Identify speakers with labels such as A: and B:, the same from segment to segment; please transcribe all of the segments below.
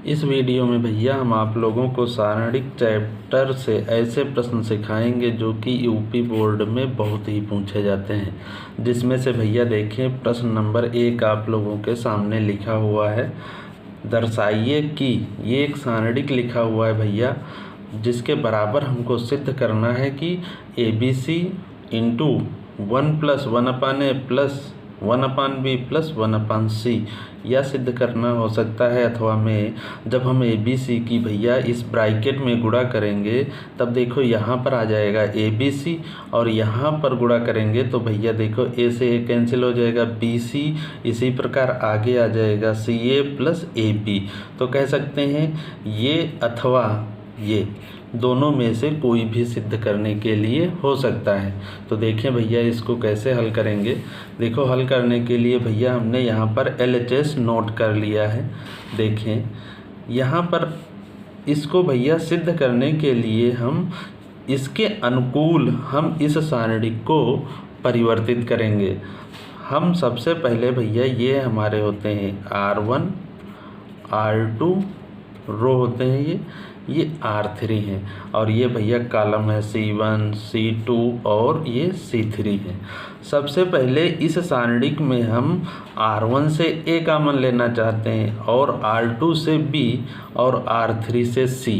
A: इस वीडियो में भैया हम आप लोगों को सारणिक चैप्टर से ऐसे प्रश्न सिखाएंगे जो कि यूपी बोर्ड में बहुत ही पूछे जाते हैं, जिसमें से भैया देखें प्रश्न नंबर 1 आप लोगों के सामने लिखा हुआ है। दर्शाइए कि ये एक सारणिक लिखा हुआ है भैया, जिसके बराबर हमको सिद्ध करना है कि ABC into 1 + 1/a plus 1/b plus 1/c यह सिद्ध करना हो सकता है। अथवा में जब हम ABC की भैया इस ब्रैकेट में गुणा करेंगे तब देखो यहाँ पर आ जाएगा ABC, और यहाँ पर गुणा करेंगे तो भैया देखो A से A कैंसिल हो जाएगा, BC इसी प्रकार आगे आ जाएगा CA प्लस AB। तो कह सकते हैं ये अथवा ये दोनों में से कोई भी सिद्ध करने के लिए हो सकता है। तो देखें भैया इसको कैसे हल करेंगे। देखो हल करने के लिए भैया हमने यहाँ पर LHS नोट कर लिया है। देखें यहाँ पर इसको भैया सिद्ध करने के लिए हम इसके अनुकूल हम इस सारणिक को परिवर्तित करेंगे। हम सबसे पहले भैया ये हमारे होते हैं R1 R2 रो होते हैं, ये R3 है, और ये भैया कॉलम है C1 C2 और ये C3 है। सबसे पहले इस सारणिक में हम R1 से A कॉमन लेना चाहते हैं और R2 से B और R3 से C।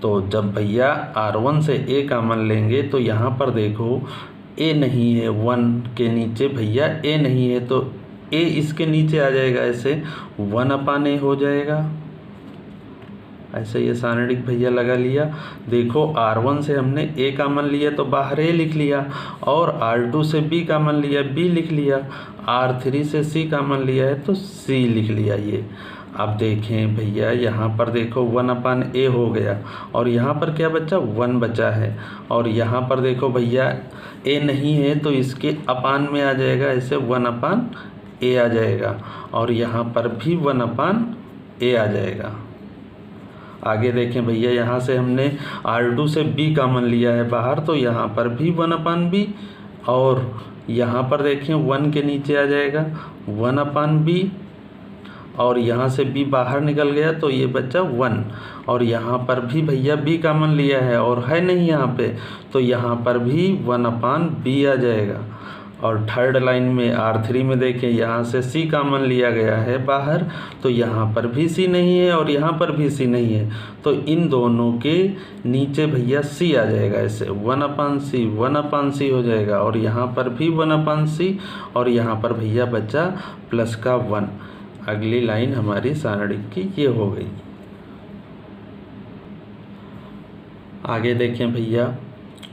A: तो जब भैया R1 से A कॉमन लेंगे तो यहाँ पर देखो A नहीं है, 1 के नीचे भैया A नहीं है, तो A इसके नीचे आ जाएगा, ऐसे 1/a हो जाएगा। ऐसे ये सारणिक भैया लगा लिया। देखो R1 से हमने A कॉमन लिया तो बाहर A लिख लिया, और R2 से B कॉमन लिया B लिख लिया, R3 से C कॉमन लिया है तो C लिख लिया ये। अब देखें भैया यहाँ पर देखो 1/a हो गया, और यहाँ पर क्या बचा 1 बचा है, और यहाँ पर देखो भैया A नहीं है तो इसके अपान में आ जाएगा, ऐसे 1/a आ जाएगा, और यहाँ पर भी 1/a आ जाएगा। आगे देखें भैया यहाँ से हमने R2 से B कॉमन लिया है बाहर, तो यहाँ पर भी 1/b, और यहाँ पर देखें 1 के नीचे आ जाएगा 1/b, और यहाँ से B बाहर निकल गया तो ये बचा 1, और यहाँ पर भी भैया B कॉमन लिया है और है नहीं यहाँ पे, तो यहाँ पर भी 1/b आ जाएगा। और थर्ड लाइन में R3 में देखें यहाँ से C कॉमन लिया गया है बाहर, तो यहाँ पर भी C नहीं है और यहाँ पर भी C नहीं है, तो इन दोनों के नीचे भैया C आ जाएगा, ऐसे 1/c हो जाएगा, और यहाँ पर भी 1/c, और यहाँ पर भैया बचा प्लस का 1। अगली लाइन हमारी सारणिक की ये हो गई। आगे देखें भैया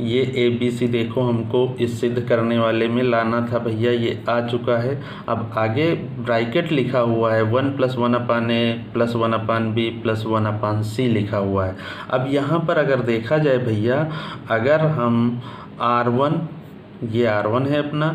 A: ये ABC देखो हमको इस सिद्ध करने वाले में लाना था भैया, ये आ चुका है। अब आगे ब्रैकेट लिखा हुआ है 1 + 1/a plus 1/b plus 1/c लिखा हुआ है। अब यहाँ पर अगर देखा जाए भैया, अगर हम R1 ये R1 है अपना,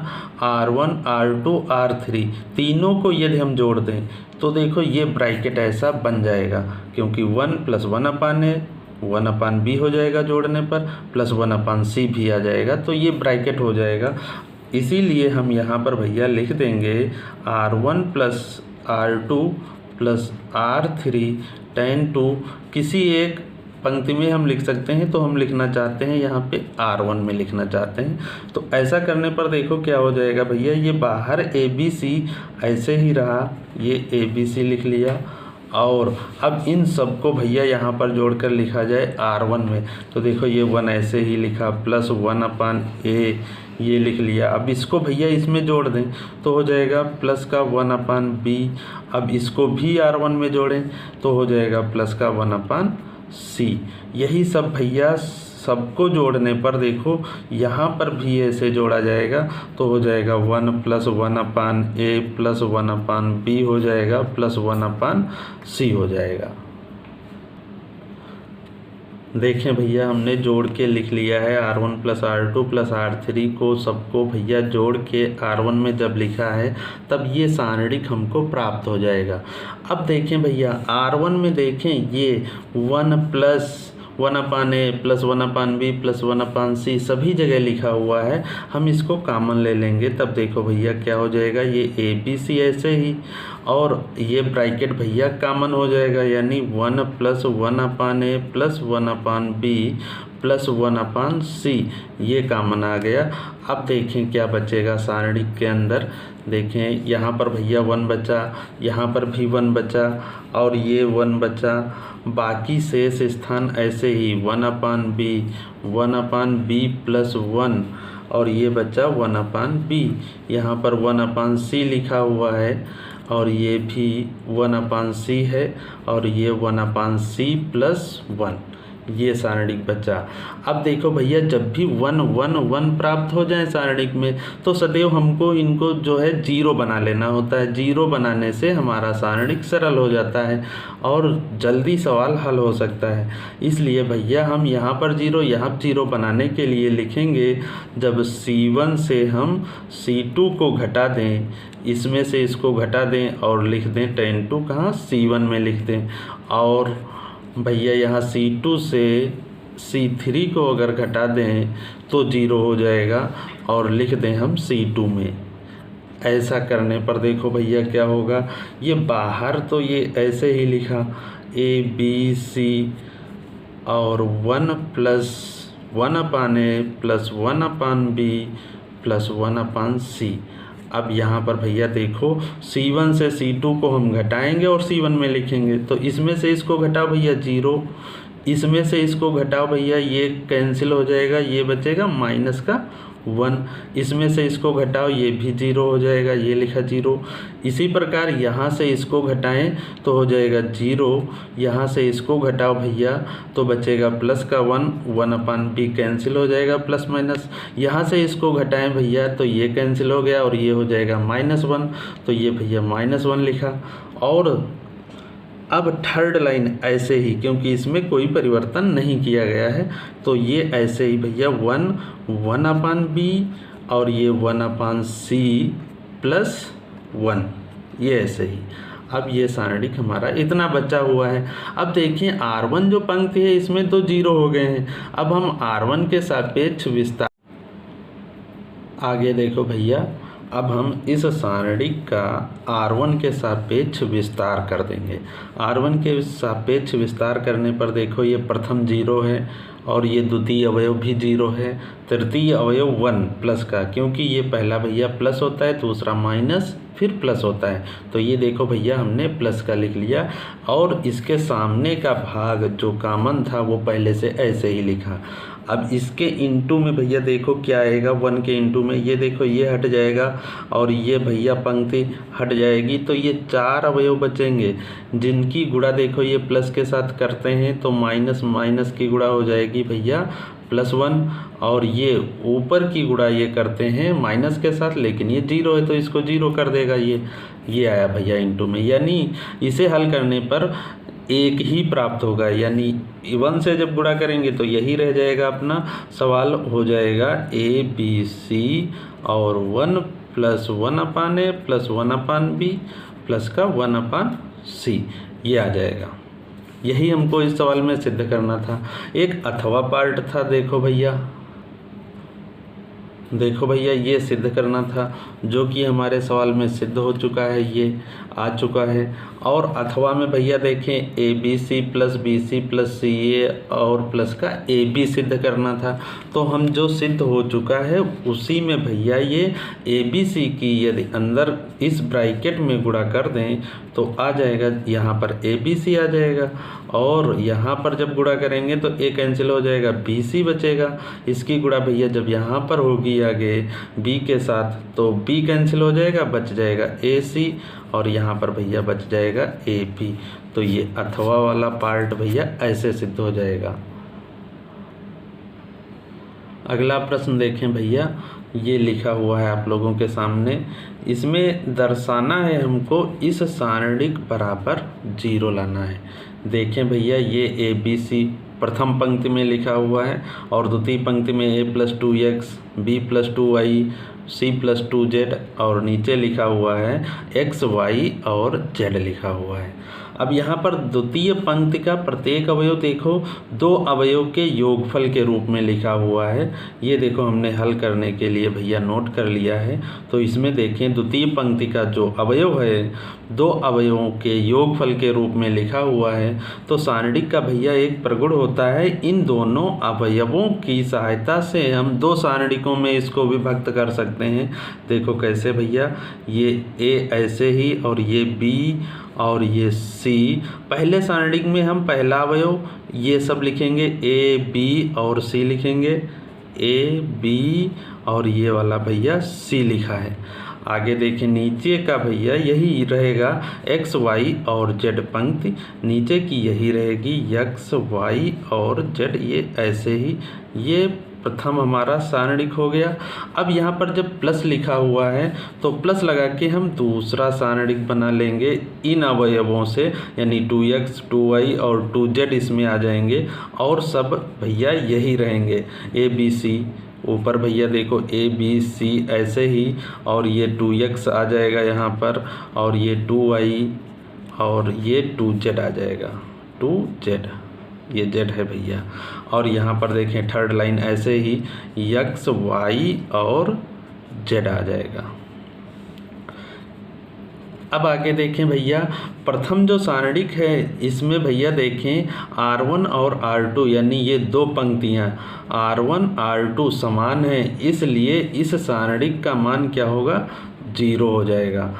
A: R1 R2 R3 तीनों को यदि हम जोड़ दें तो देखो ये ब्रैकेट ऐसा बन जाएगा, क्योंकि 1 + 1/a 1/b हो जाएगा जोड़ने पर, प्लस 1/c भी आ जाएगा, तो ये ब्रैकेट हो जाएगा। इसीलिए हम यहाँ पर भैया लिख देंगे R1 + R2 + R3 tan 2। किसी एक पंक्ति में हम लिख सकते हैं, तो हम लिखना चाहते हैं यहाँ पे R1 में लिखना चाहते हैं, तो ऐसा करने पर देखो क्या हो जाएगा भैया, ये बाहर ABC ऐसे ही रहा, ये ABC लिख लिया, और अब इन सबको भैया यहाँ पर जोड़कर लिखा जाए R1 में, तो देखो ये 1 ऐसे ही लिखा, प्लस 1/a ये लिख लिया। अब इसको भैया इसमें जोड़ दें तो हो जाएगा प्लस का 1/b। अब इसको भी R1 में जोड़ें तो हो जाएगा प्लस का 1/c। यही सब भैया सबको जोड़ने पर देखो यहाँ पर भी ऐसे जोड़ा जाएगा, तो हो जाएगा 1 + 1/a प्लस 1/b हो जाएगा, प्लस 1/c हो जाएगा। देखें भैया हमने जोड़ के लिख लिया है R1 + R2 + R3 को सबको भैया जोड़ के R1 में जब लिखा है तब ये सारणिक हमको प्राप्त हो जाएगा। अब देखें भैया R1 में देखें ये 1 + 1/a plus 1/b plus 1/c सभी जगह लिखा हुआ है, हम इसको कॉमन ले लेंगे। तब देखो भैया क्या हो जाएगा, ये ABC ऐसे ही, और ये ब्रैकेट भैया कॉमन हो जाएगा, यानी 1 plus 1/a plus 1/b plus 1/c ये कॉमन आ गया। अब देखें क्या बचेगा सारणिक के अंदर। देखें यहाँ पर भैया 1 बचा, यहाँ पर भी 1 बचा, और ये 1 बचा। बाकी शेष स्थान ऐसे ही 1/b 1/b प्लस 1, और ये बचा 1/b। यहाँ पर 1/c लिखा हुआ है, और ये भी 1/c है, और ये 1/c प्लस 1, ये सारणिक बचा। अब देखो भैया, जब भी 1 1 1 प्राप्त हो जाए सारणिक में, तो सदैव हमको इनको जो है 0 बना लेना होता है। 0 बनाने से हमारा सारणिक सरल हो जाता है और जल्दी सवाल हल हो सकता है। इसलिए भैया हम यहाँ पर 0, यहाँ 0 बनाने के लिए लिखेंगे, जब C1 से हम C2 को घटा दें, इसमें से इसको घटा दें और लिख दें tan 2 कहाँ C1 में लिख दें, और भैया यहाँ C2 से C3 को अगर घटा दें तो 0 हो जाएगा, और लिख दें हम C2 में। ऐसा करने पर देखो भैया क्या होगा, ये बाहर तो ये ऐसे ही लिखा ABC और 1 plus 1/a plus 1/b plus 1/c। अब यहाँ पर भैया देखो, C1 से C2 को हम घटाएंगे और C1 में लिखेंगे, तो इसमें से इसको घटाओ भैया 0, इसमें से इसको घटाओ भैया, ये कैंसिल हो जाएगा, ये बचेगा माइनस का 1, इसमें से इसको घटाओ, ये भी 0 हो जाएगा, ये लिखा 0। इसी प्रकार यहाँ से इसको घटाएं तो हो जाएगा 0, यहाँ से इसको घटाओ भैया तो बचेगा प्लस का 1, 1/b कैंसिल हो जाएगा प्लस माइनस, यहाँ से इसको घटाएं भैया तो ये कैंसिल हो गया और ये हो जाएगा -1, तो ये भैया -1 लिखा। और अब थर्ड लाइन ऐसे ही, क्योंकि इसमें कोई परिवर्तन नहीं किया गया है, तो ये ऐसे ही भैया 1 1/b और ये 1/c प्लस 1, ये ऐसे ही। अब ये सारणिक हमारा इतना बचा हुआ है। अब देखिए R1 जो पंक्ति है इसमें तो 0 हो गए हैं। अब हम R1 के सापेक्ष विस्तार, आगे देखो भैया, अब हम इस सारणिक का R1 के सापेक्ष विस्तार कर देंगे। R1 के सापेक्ष विस्तार करने पर देखो, ये प्रथम 0 है और ये द्वितीय अवयव भी 0 है, तृतीय अवयव 1 प्लस का, क्योंकि ये पहला भैया प्लस होता है, दूसरा माइनस, फिर प्लस होता है, तो ये देखो भैया हमने प्लस का लिख लिया। और इसके सामने का भाग जो कॉमन था वो पहले से ऐसे ही लिखा। अब इसके इनटू में भैया देखो क्या आएगा, 1 के इनटू में ये देखो ये हट जाएगा और ये भैया पंक्ति हट जाएगी, तो ये 4 अवयव बचेंगे, जिनकी गुणा देखो ये प्लस के साथ करते हैं तो माइनस माइनस की गुणा हो जाएगी भैया +1, और ये ऊपर की गुणा ये करते हैं माइनस के साथ, लेकिन ये 0 है तो इसको 0 कर देगा, ये आया भैया इनटू में। यानी इसे हल करने पर एक ही प्राप्त होगा, यानी 1 से जब गुणा करेंगे तो यही रह जाएगा, अपना सवाल हो जाएगा ABC और 1 plus 1/a plus 1/b plus का 1/c, ये आ जाएगा। यही हमको इस सवाल में सिद्ध करना था। एक अथवा पार्ट था, देखो भैया ये सिद्ध करना था, जो कि हमारे सवाल में सिद्ध हो चुका है, ये आ चुका है। और अथवा में भैया देखें ABC plus BC plus CA और प्लस का AB सिद्ध करना था, तो हम जो सिद्ध हो चुका है उसी में भैया ये ABC की यदि अंदर इस ब्रैकेट में गुणा कर दें तो आ जाएगा, यहाँ पर ABC आ जाएगा, और यहाँ पर जब गुणा करेंगे तो A कैंसिल हो जाएगा, BC बचेगा। इसकी गुणा भैया जब यहाँ पर होगी आगे B के साथ तो B कैंसिल हो जाएगा, बच जाएगा AC, और यहाँ पर भैया बच जाएगा AP। तो ये अथवा वाला पार्ट भैया ऐसे सिद्ध हो जाएगा। अगला प्रश्न देखें भैया, ये लिखा हुआ है आप लोगों के सामने, इसमें दर्शाना है हमको इस सारणिक बराबर 0 लाना है। देखें भैया ये ABC प्रथम पंक्ति में लिखा हुआ है और द्वितीय पंक्ति में A + 2x B + 2y C + 2z और नीचे लिखा हुआ है x y और z लिखा हुआ है। अब यहाँ पर द्वितीय पंक्ति का प्रत्येक अवयव देखो 2 अवयव के योगफल के रूप में लिखा हुआ है। ये देखो हमने हल करने के लिए भैया नोट कर लिया है। तो इसमें देखें द्वितीय पंक्ति का जो अवयव है 2 अवयवों के योगफल के रूप में लिखा हुआ है। तो सारणिक का भैया एक प्रगुण होता है, इन दोनों अवयवों की सहायता से हम 2 सारणिकों में इसको विभक्त कर सकते हैं। देखो कैसे भैया, ये ए ऐसे ही और ये बी और ये सी। पहले सारणिक में हम पहला अवयव ये सब लिखेंगे, ए बी और सी लिखेंगे, ए बी और ये वाला भैया सी लिखा है। आगे देखिए नीचे का भैया यही रहेगा एक्स वाई और जेड पंक्ति, नीचे की यही रहेगी एक्स वाई और जेड, ये ऐसे ही। ये प्रथम हमारा सारणिक हो गया। अब यहाँ पर जब प्लस लिखा हुआ है तो प्लस लगा के हम दूसरा सारणिक बना लेंगे इन अवयवों से, यानी 2x 2y और 2z इसमें आ जाएंगे और सब भैया यही रहेंगे ए बी सी। ऊपर भैया देखो ए बी सी ऐसे ही, और ये 2x आ जाएगा यहाँ पर, और ये 2y और ये 2z आ जाएगा, 2z ये z है भैया। और यहाँ पर देखें थर्ड लाइन ऐसे ही x y और z आ जाएगा। अब आगे देखें भैया प्रथम जो सारणिक है इसमें भैया देखें R1 और R2 यानी ये 2 पंक्तियाँ R1 R2 समान है, इसलिए इस सारणिक का मान क्या होगा 0 हो जाएगा।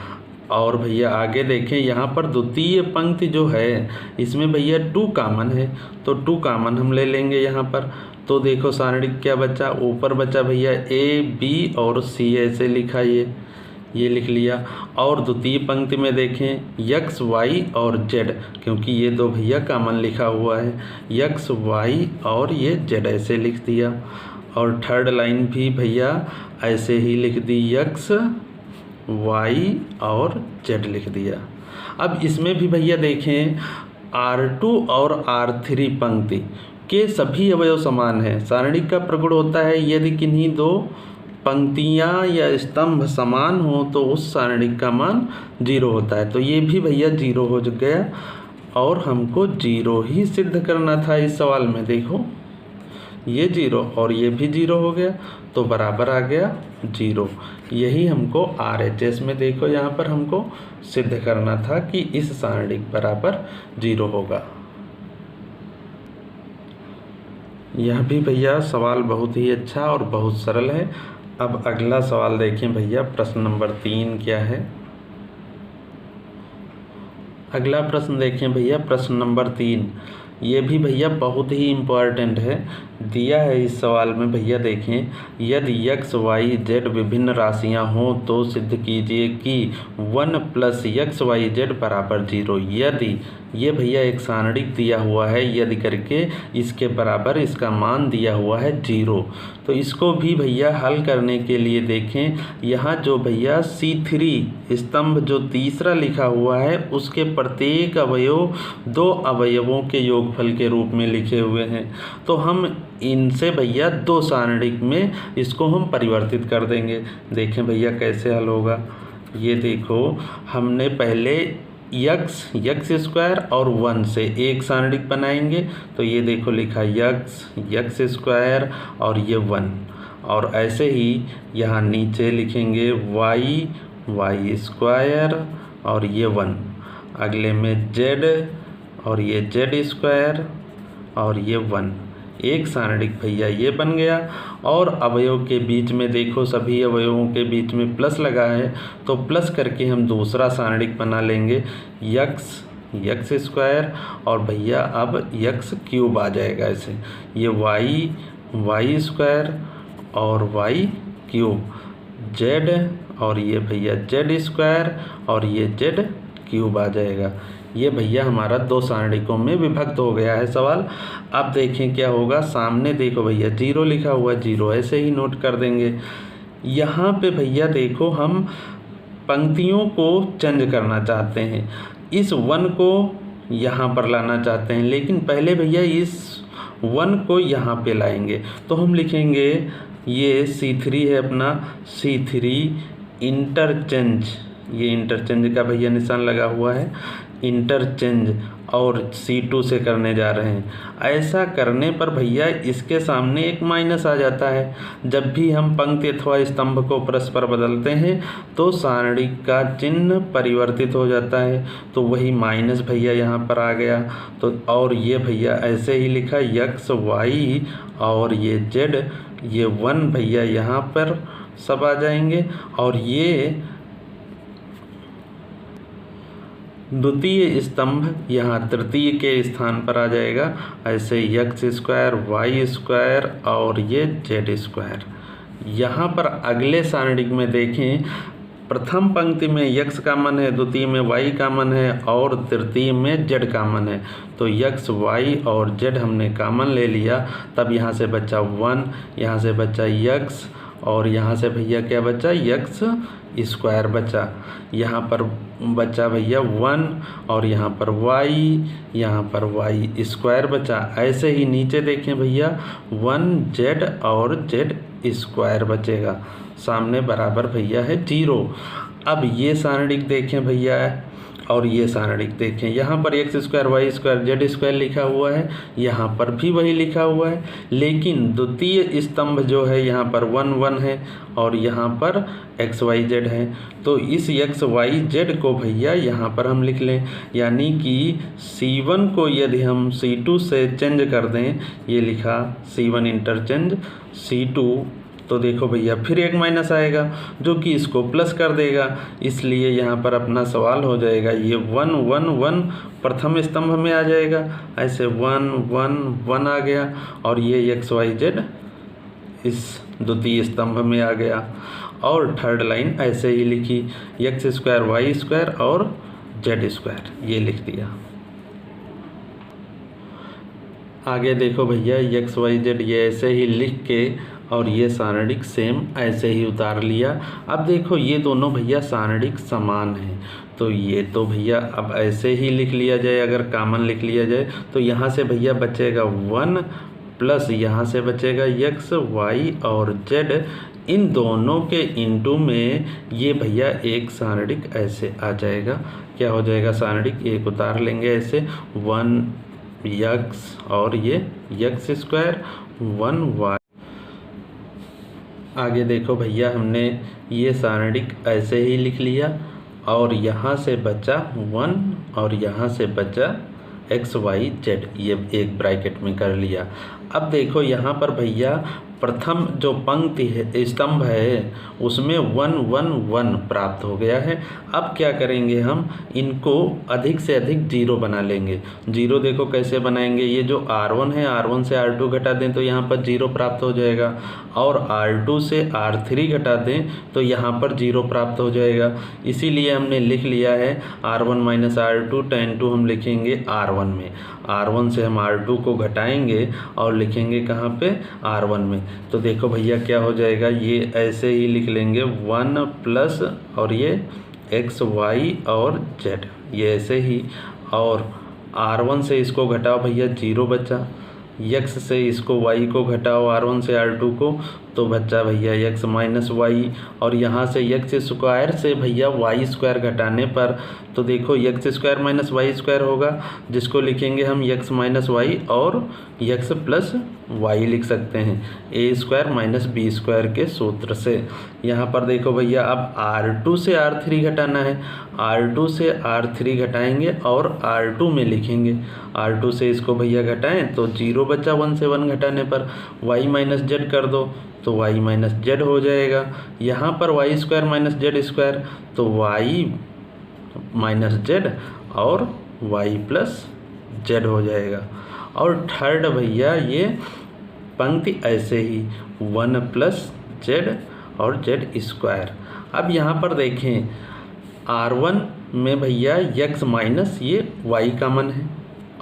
A: और भैया आगे देखें यहाँ पर द्वितीय पंक्ति जो है इसमें भैया 2 कॉमन है, तो 2 कॉमन हम ले लेंगे यहाँ पर। तो देखो सारणिक क्या बचा, ऊपर बचा भैया ए बी और सी ऐसे लिखा, ये लिख लिया। और द्वितीय पंक्ति में देखें एक्स वाई और जेड, क्योंकि ये 2 भैया कॉमन लिखा हुआ है, एक्स वाई और ये जेड ऐसे लिख दिया। और थर्ड लाइन भी भैया ऐसे ही लिख दी, एक्स वाई और जेड लिख दिया। अब इसमें भी भैया देखें R2 और R3 पंक्ति के सभी अवयव समान हैं। सारणिक का प्रगुण होता है यदि किन्हीं 2 पंक्तियाँ या स्तंभ समान हो तो उस सारणिक का मान 0 होता है। तो ये भी भैया 0 हो गया और हमको 0 ही सिद्ध करना था इस सवाल में। देखो ये 0 और ये भी 0 हो गया तो बराबर आ गया 0। यही हमको RHS में देखो यहाँ पर हमको सिद्ध करना था कि इस सारणिक बराबर 0 होगा। यह भी भैया सवाल बहुत ही अच्छा और बहुत सरल है। अब अगला सवाल देखें भैया, प्रश्न नंबर 3 क्या है। अगला प्रश्न देखें भैया, प्रश्न नंबर 3, ये भी भैया बहुत ही इम्पॉर्टेंट है। दिया है इस सवाल में भैया देखें, यदि x y z विभिन्न राशियां हों तो सिद्ध कीजिए कि 1 + x y z बराबर 0। यदि ये भैया एक सारणिक दिया हुआ है, यदि करके इसके बराबर इसका मान दिया हुआ है 0। तो इसको भी भैया हल करने के लिए देखें, यहाँ जो भैया C3 स्तंभ जो तीसरा लिखा हुआ है उसके प्रत्येक अवयव 2 अवयवों के योगफल के रूप में लिखे हुए हैं। तो हम इनसे भैया 2 सारणिक में इसको हम परिवर्तित कर देंगे। देखें भैया कैसे हल होगा। ये देखो हमने पहले x स्क्वायर और 1 से एक सारणिक बनाएंगे। तो ये देखो लिखा x स्क्वायर और ये 1, और ऐसे ही यहाँ नीचे लिखेंगे y स्क्वायर और ये 1, अगले में z और ये z स्क्वायर और ये 1। एक सारणिक भैया ये बन गया। और अवयव के बीच में देखो सभी अवयवों के बीच में प्लस लगा है, तो प्लस करके हम दूसरा सारणिक बना लेंगे x स्क्वायर और भैया अब x क्यूब आ जाएगा ऐसे, ये y स्क्वायर और y क्यूब, z और ये भैया z स्क्वायर और ये z क्यूब आ जाएगा। ये भैया हमारा 2 सारणिकों में विभक्त हो गया है सवाल। अब देखें क्या होगा, सामने देखो भैया 0 लिखा हुआ है, 0 ऐसे ही नोट कर देंगे। यहाँ पे भैया देखो हम पंक्तियों को चेंज करना चाहते हैं, इस 1 को यहाँ पर लाना चाहते हैं, लेकिन पहले भैया इस 1 को यहाँ पे लाएंगे। तो हम लिखेंगे ये C3 है अपना, C3 इंटरचेंज, ये इंटरचेंज का भैया निशान लगा हुआ है, इंटरचेंज और C2 से करने जा रहे हैं। ऐसा करने पर भैया इसके सामने एक माइनस आ जाता है। जब भी हम पंक्ति अथवा स्तंभ को परस्पर बदलते हैं तो सारणिक का चिन्ह परिवर्तित हो जाता है, तो वही माइनस भैया यहाँ पर आ गया। तो और ये भैया ऐसे ही लिखा x y और ये z, ये 1 भैया यहाँ पर सब आ जाएंगे और ये द्वितीय स्तंभ यहाँ तृतीय के स्थान पर आ जाएगा। ऐसे x स्क्वायर y स्क्वायर और ये z स्क्वायर। यहाँ पर अगले सारणिक में देखें, प्रथम पंक्ति में x कॉमन है, द्वितीय में y कॉमन है और तृतीय में z कॉमन है। तो x y और z हमने कॉमन ले लिया, तब यहाँ से बचा 1, यहाँ से बचा x और यहाँ से भैया क्या बचा, x स्क्वायर बचा। यहाँ पर बचा भैया 1 और यहाँ पर y, यहाँ पर y स्क्वायर बचा। ऐसे ही नीचे देखें भैया 1z और z स्क्वायर बचेगा, सामने बराबर भैया है 0। अब ये सारणिक देखें भैया और ये सारणिक देखें, यहाँ पर x square y square z square लिखा हुआ है, यहाँ पर भी वही लिखा हुआ है, लेकिन द्वितीय स्तंभ जो है यहाँ पर 1 1 है और यहाँ पर x y z है। तो इस x y z को भैया यहाँ पर हम लिख लें, यानी कि C1 को यदि हम C2 से चेंज कर दें, ये लिखा C1 इंटरचेंज C2, तो देखो भैया फिर एक माइनस आएगा जो कि इसको प्लस कर देगा, इसलिए यहाँ पर अपना सवाल हो जाएगा ये 1 1 1 प्रथम स्तंभ में आ जाएगा। ऐसे 1 1 1 आ गया और ये x y z इस द्वितीय स्तंभ में आ गया। और थर्ड लाइन ऐसे ही लिखी, x स्क्वायर y स्क्वायर और z स्क्वायर, ये लिख दिया। आगे देखो भैया x y z ये ऐसे ही लिख के और ये सारणिक सेम ऐसे ही उतार लिया। अब देखो ये दोनों भैया सारणिक समान हैं, तो ये तो भैया अब ऐसे ही लिख लिया जाए, अगर कॉमन लिख लिया जाए तो यहाँ से भैया बचेगा 1 प्लस यहाँ से बचेगा x y और z, इन दोनों के इनटू में ये भैया एक सारणिक ऐसे आ जाएगा। क्या हो जाएगा, सारणिक एक उतार लेंगे ऐसे 1x और ये x स्क्वायर 1y। आगे देखो भैया हमने ये सारणिक ऐसे ही लिख लिया और यहाँ से बचा 1 और यहाँ से बचा x y z, ये एक ब्रैकेट में कर लिया। अब देखो यहाँ पर भैया प्रथम जो पंक्ति है स्तंभ है उसमें 1 1 1 प्राप्त हो गया है। अब क्या करेंगे, हम इनको अधिक से अधिक 0 बना लेंगे। 0 देखो कैसे बनाएंगे, ये जो R1 है R1 से R2 घटा दें तो यहाँ पर 0 प्राप्त हो जाएगा और R2 से R3 घटा दें तो यहाँ पर 0 प्राप्त हो जाएगा। इसीलिए हमने लिख लिया है R1 माइनस R2 tan 2 हम लिखेंगे R1 में, R1 से हम R2 को घटाएंगे और लिखेंगे कहाँ पे, R1 में। तो देखो भैया क्या हो जाएगा, ये ऐसे ही लिख लेंगे 1 प्लस और ये x y और z, ये ऐसे ही, और R1 से इसको घटाओ भैया 0 बचा, x से इसको y को घटाओ R1 से R2 को तो बच्चा भैया x माइनस वाई, और यहाँ से x स्क्वायर से भैया y स्क्वायर घटाने पर तो देखो x square minus y square होगा, जिसको लिखेंगे हम x माइनस वाई और x प्लस वाई लिख सकते हैं a square minus b square के सूत्र से। यहाँ पर देखो भैया अब R2 से R3 घटाना है, R2 से R3 घटाएंगे और R2 में लिखेंगे, R2 से इसको भैया घटाएं तो 0 बचा, 1 से 1 घटाने पर y माइनस जेड कर दो तो y माइनस जेड हो जाएगा। यहाँ पर y square minus z square तो y माइनस जेड और y प्लस जेड हो जाएगा। और थर्ड भैया ये पंक्ति ऐसे ही 1 प्लस जेड और जेड स्क्वायर। अब यहाँ पर देखें R1 में भैया x माइनस ये y कॉमन है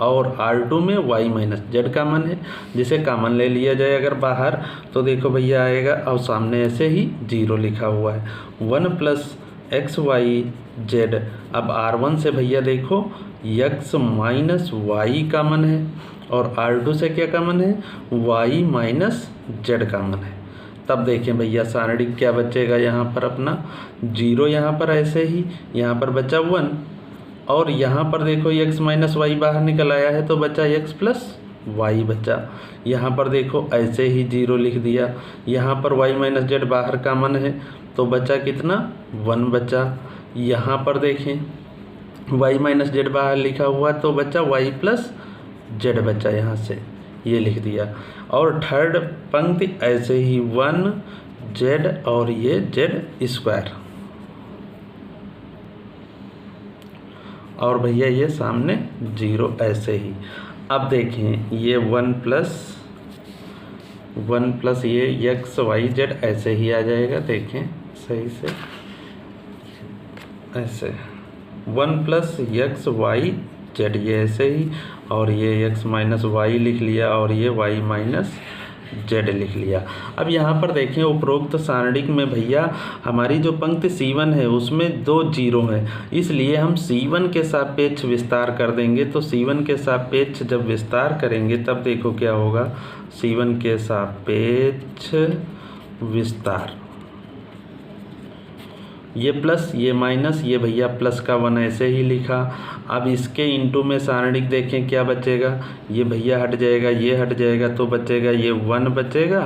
A: और R2 में y माइनस जेड कॉमन है, जिसे कॉमन ले लिया जाए अगर बाहर तो देखो भैया आएगा, और सामने ऐसे ही 0 लिखा हुआ है 1 प्लस एक्स वाई जेड। अब R1 से भैया देखो x माइनस वाई कॉमन है और R2 से क्या कॉमन है, y माइनस जेड कॉमन है। तब देखें भैया सारणिक क्या बचेगा, यहाँ पर अपना 0, यहाँ पर ऐसे ही, यहाँ पर बचा 1 और यहाँ पर देखो x माइनस वाई बाहर निकल आया है तो बचा x प्लस वाई बचा। यहाँ पर देखो ऐसे ही 0 लिख दिया। यहाँ पर y माइनस जेड बाहर कॉमन है तो बचा कितना 1 बचा। यहाँ पर देखें y माइनस जेड बाहर लिखा हुआ तो बचा y प्लस जेड बचा, यहाँ से ये लिख दिया। और थर्ड पंक्ति ऐसे ही 1 जेड और ये जेड स्क्वायर, और भैया ये सामने 0 ऐसे ही। अब देखें ये 1 प्लस ये एक्स वाई जेड ऐसे ही आ जाएगा। देखें सही से, ऐसे 1 प्लस एक्स वाई जेड ये ऐसे ही, और ये x माइनस वाई लिख लिया और ये y माइनस जेड लिख लिया। अब यहाँ पर देखें उपरोक्त सारणिक में भैया हमारी जो पंक्ति C1 है उसमें 2 0 हैं, इसलिए हम C1 के सापेक्ष विस्तार कर देंगे। तो C1 के सापेक्ष जब विस्तार करेंगे तब देखो क्या होगा, C1 के सापेक्ष विस्तार, ये प्लस ये माइनस, ये भैया प्लस का 1 ऐसे ही लिखा। अब इसके इंटू में सारणिक देखें क्या बचेगा, ये भैया हट जाएगा, ये हट जाएगा तो बचेगा ये 1 बचेगा,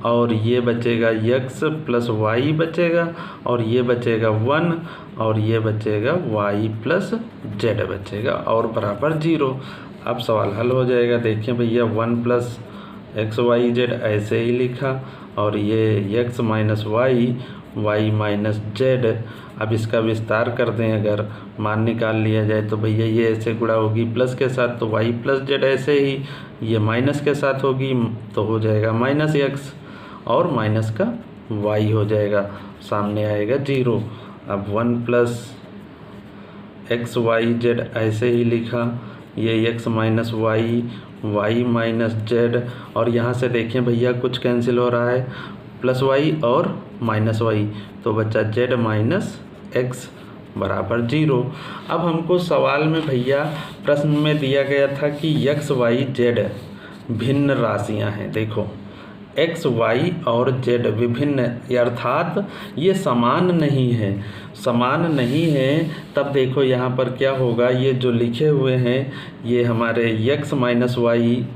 A: और ये बचेगा x प्लस वाई बचेगा, और ये बचेगा 1, और ये बचेगा y प्लस जेड बचेगा, और बराबर 0। अब सवाल हल हो जाएगा। देखें भैया 1 प्लस एक्स वाई जेड ऐसे ही लिखा, और ये x minus y y minus z. अब इसका विस्तार कर दें, अगर मान निकाल लिया जाए तो भैया ये ऐसे गुणा होगी प्लस के साथ तो y प्लस जेड ऐसे ही, ये माइनस के साथ होगी तो हो जाएगा माइनस x, और माइनस का y हो जाएगा, सामने आएगा 0। अब 1 प्लस एक्स वाई जेड ऐसे ही लिखा, ये x minus y y minus z, और यहाँ से देखें भैया कुछ कैंसिल हो रहा है, प्लस वाई और माइनस वाई, तो बचा जेड माइनस एक्स बराबर 0। अब हमको सवाल में भैया प्रश्न में दिया गया था कि एक्स वाई जेड भिन्न राशियां हैं। देखो एक्स वाई और जेड विभिन्न, अर्थात ये समान नहीं है, समान नहीं है। तब देखो यहाँ पर क्या होगा, ये जो लिखे हुए हैं ये हमारे एक्स माइनस वाई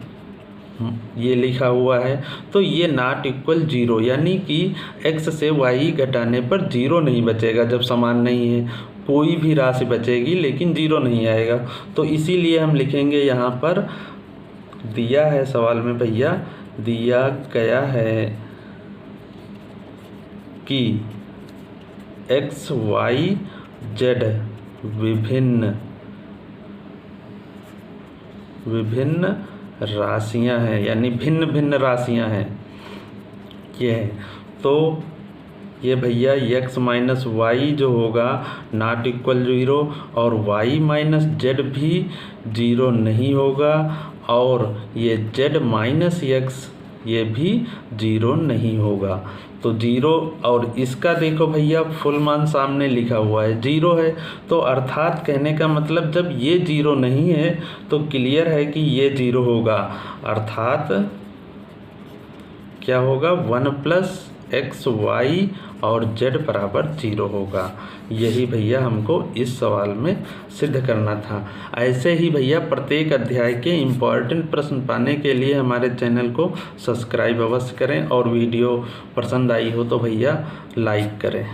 A: ये लिखा हुआ है तो ये नॉट इक्वल 0, यानी कि x से y घटाने पर 0 नहीं बचेगा। जब समान नहीं है कोई भी राशि बचेगी लेकिन 0 नहीं आएगा, तो इसीलिए हम लिखेंगे यहाँ पर दिया है सवाल में भैया, दिया गया है कि x y z विभिन्न राशियां हैं, यानी भिन्न भिन्न राशियां हैं ये है। तो ये भैया x माइनस वाई जो होगा नॉट इक्वल 0, और y माइनस जेड भी 0 नहीं होगा, और ये z माइनस x ये भी 0 नहीं होगा। तो 0, और इसका देखो भैया फुल मान सामने लिखा हुआ है 0 है, तो अर्थात कहने का मतलब जब ये 0 नहीं है तो क्लियर है कि ये 0 होगा, अर्थात क्या होगा 1 प्लस एक्स वाई और z बराबर 0 होगा। यही भैया हमको इस सवाल में सिद्ध करना था। ऐसे ही भैया प्रत्येक अध्याय के इम्पॉर्टेंट प्रश्न पाने के लिए हमारे चैनल को सब्सक्राइब अवश्य करें, और वीडियो पसंद आई हो तो भैया लाइक करें।